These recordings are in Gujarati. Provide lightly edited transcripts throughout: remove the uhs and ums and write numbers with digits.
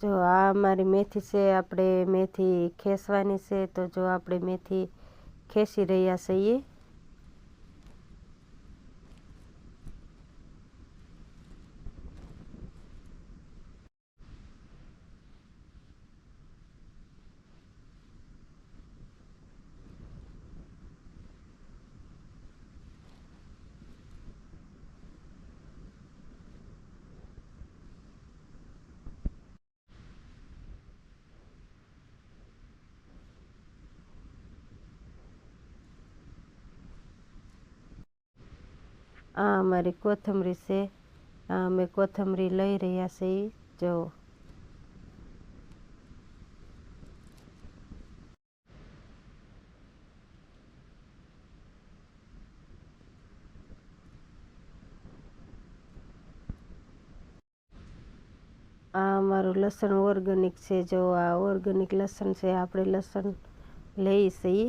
જો આ અમારી મેથી છે, આપણે મેથી ખેસવાની છે, તો જો આપણે મેથી ખેસી રહ્યા છીએ। આ અમારી કોથમરી છે, આ અમે કોથમરી લઈ રહ્યા છીએ। જો આ અમારું લસણ ઓર્ગેનિક છે। જો આ ઓર્ગેનિક લસણ છે, આપણે લસણ લઈએ છીએ।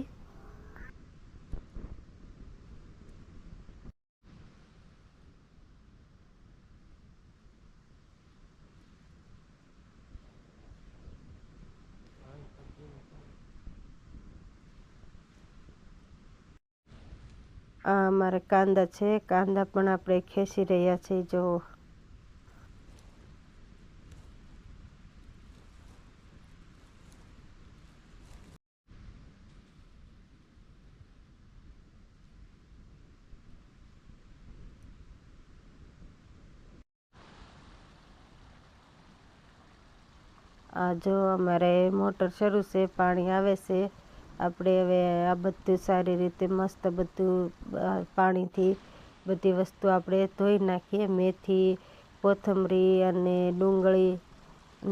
આ અમારે કાંદા છે, કાંદા પણ આપણે ખેંચી રહ્યા છીએ। જો આ જો અમારે મોટર શરૂ છે, પાણી આવે છે। આપણે હવે આ બધું સારી રીતે મસ્ત બધું પાણીથી બધી વસ્તુ આપણે ધોઈ નાખીએ। મેથી, કોથમરી અને ડુંગળી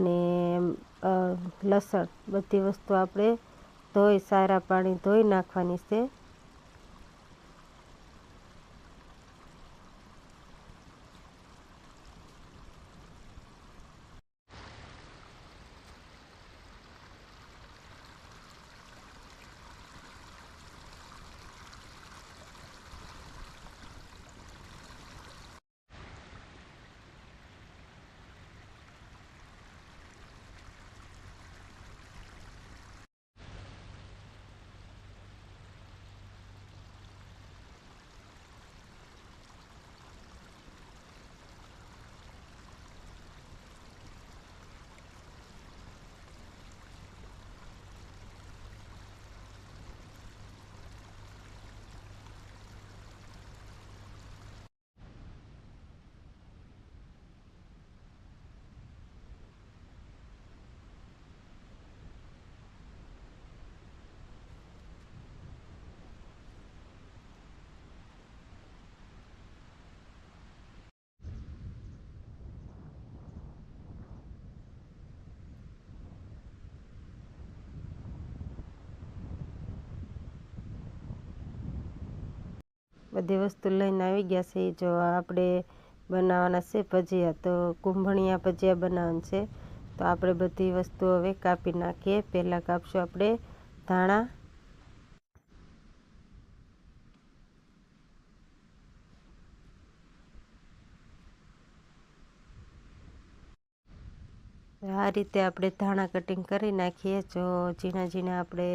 ને લસણ બધી વસ્તુ આપણે ધોઈ સારા પાણી ધોઈ નાખવાની છે। બધી વસ્તુ લઈને આવી ગયા છે। જો આપણે બનાવવાના છે ભજીયા, તો કુંભણિયા ભજીયા બનાવવાના છે। તો આપણે બધી વસ્તુ હવે કાપી નાખીએ। પહેલાં કાપશું આપણે ધાણા, આ રીતે આપણે ધાણા કટિંગ કરી નાખીએ। જો ઝીણા ઝીણા આપણે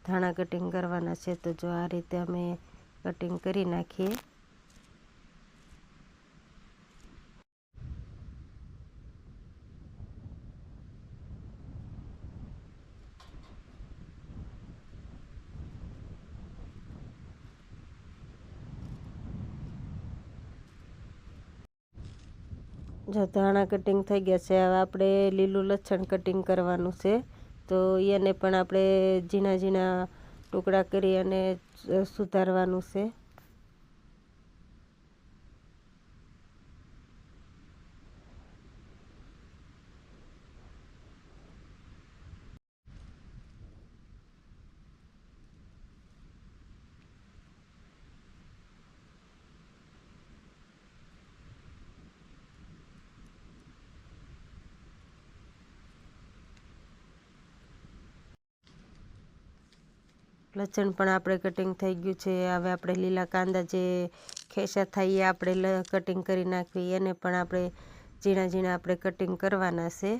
ધાણા કટિંગ કરવાના છે, તો જો આ રીતે અમે કટિંગ કરી નાખીએ। જો ધાણા કટિંગ થઈ ગયા છે, હવે આપણે લીલું લસણ કટિંગ કરવાનું છે। તો એને પણ આપણે ઝીણા ઝીણા ટુકડા કરી અને સુધારવાનું છે। લસણ પણ આપણે કટિંગ થઈ ગયું છે। હવે આપણે લીલા કાંદા જે ખેંચા થાય એ આપણે કટિંગ કરી નાખવી, એને પણ આપણે ઝીણા ઝીણા આપણે કટિંગ કરવાના છે।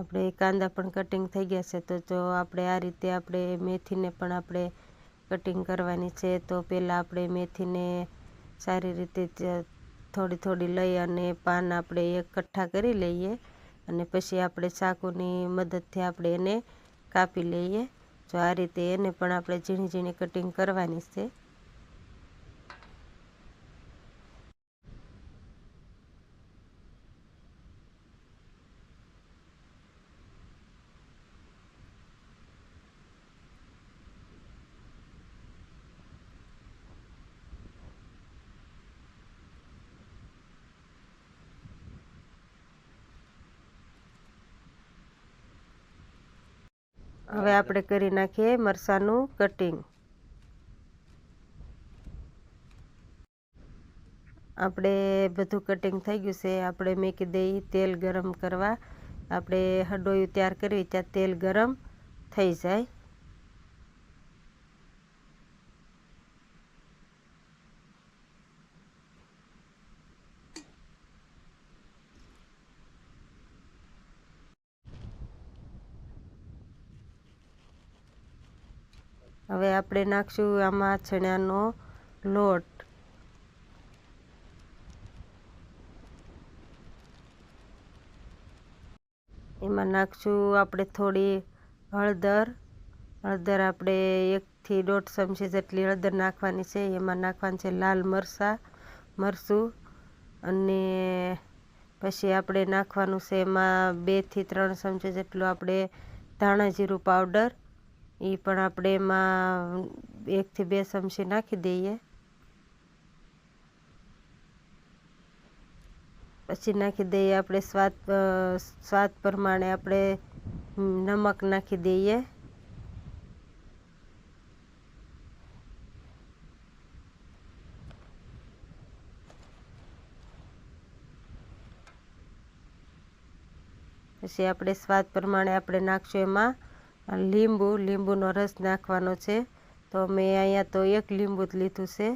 આપણે કાંદા પણ કટિંગ થઈ ગયા છે. તો જો આપણે આ રીતે આપણે મેથીને પણ આપણે કટિંગ કરવાની છે. તો પહેલાં આપણે મેથીને સારી રીતે થોડી થોડી લઈ અને પાન આપણે એકઠા કરી લઈએ અને પછી આપણે ચાકુની મદદથી આપણે એને કાપી લઈએ. જો આ રીતે એને પણ આપણે ઝીણી ઝીણી કટિંગ કરવાની છે. હવે આપણે કરી નાખીએ મરચાંનું કટિંગ. આપણે બધું કટિંગ થઈ ગયું છે. આપણે મૂકી દઈએ તેલ ગરમ કરવા. આપણે હંડોયું તૈયાર કરવી ત્યાં તેલ ગરમ થઈ જાય. હવે આપણે નાખશું આમાં ચણાનો લોટ. એમાં નાખશું આપણે થોડી હળદર. હળદર આપણે 1 થી 1.5 ચમચી જેટલી હળદર નાખવાની છે. એમાં નાખવાનું છે લાલ મરચું અને પછી આપણે નાખવાનું છે એમાં 2 થી 3 ચમચી જેટલું આપણે ધાણા જીરું પાવડર. એ પણ આપણે એમાં 1 થી 2 ચમચી નાખી દઈએ. પછી નાખી દઈએ આપણે સ્વાદ પ્રમાણે આપણે નમક નાખી દઈએ. પછી આપણે સ્વાદ પ્રમાણે આપણે નાખશું એમાં લીંબુનો રસ નાખવાનો છે. તો મેં અહીંયા તો 1 લીંબુ જ લીધું છે.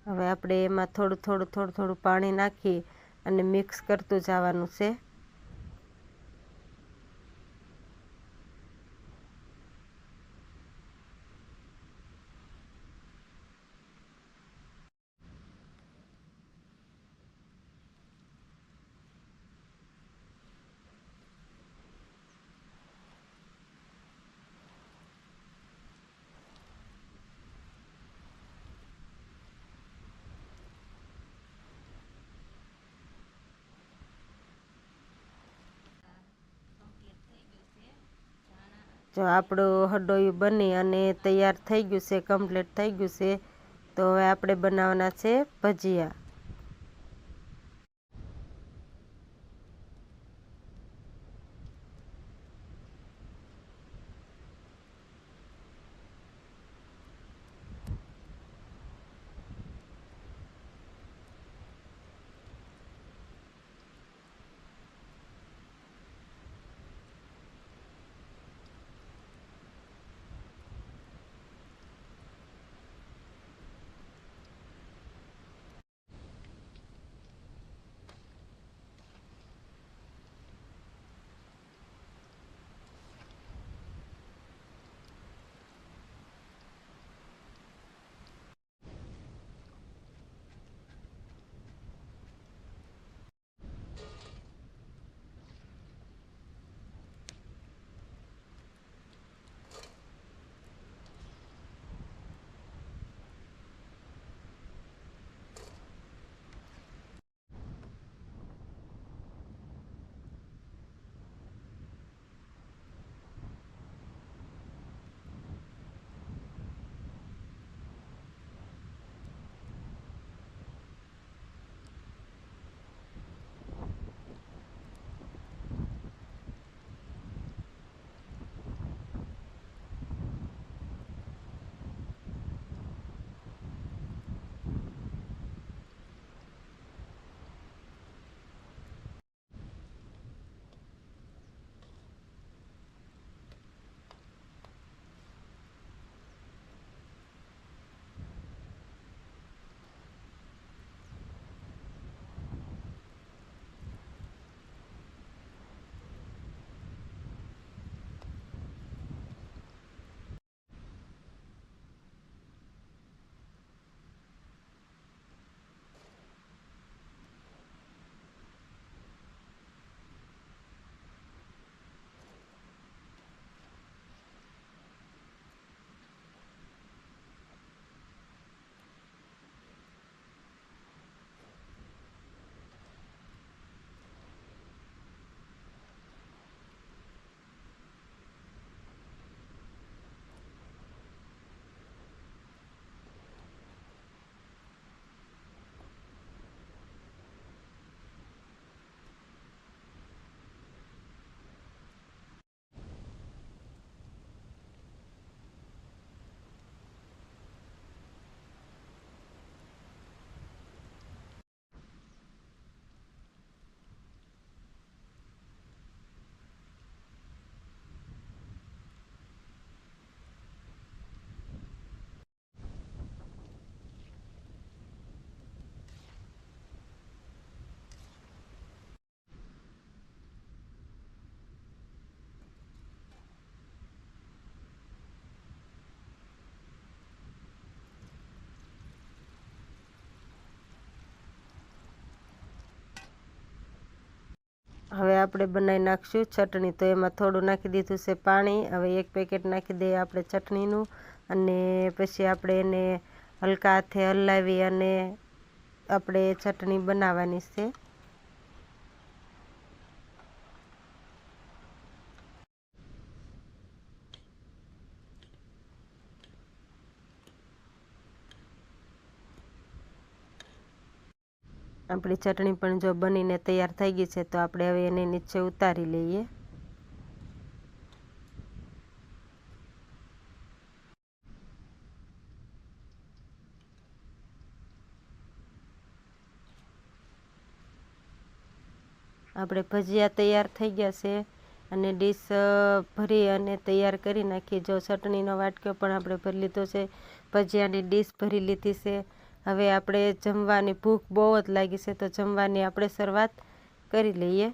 હવે આપણે એમાં થોડું પાણી નાખી અને મિક્સ કરતું જવાનું છે. જો આપણું હંડોયું બની અને તૈયાર થઈ ગયું છે, કમ્પ્લીટ થઈ ગયું છે. તો હવે આપણે બનાવવાના છે ભજીયા. આપણે બનાવી નાખશું ચટણી. તો એમાં થોડું નાખી દીધું છે પાણી. હવે 1 પેકેટ નાખી દઈએ આપણે ચટણીનું અને પછી આપણે એને હલકા હાથે હલાવી અને આપણે ચટણી બનાવવાની છે. આપણી ચટણી પણ જો બનીને તૈયાર થઈ ગઈ છે તો આપણે હવે એને નીચે ઉતારી લઈએ. આપણે ભજીયા તૈયાર થઈ ગયા છે અને ડીશ ભરી અને તૈયાર કરી નાખી. જો ચટણીનો વાટકો પણ આપણે ભરી લીધો છે, ભજીયાની ડીશ ભરી લીધી છે. હવે આપણે જમવાની ભૂખ બહુ જ લાગી છે તો જમવાની આપણે શરૂઆત કરી લઈએ.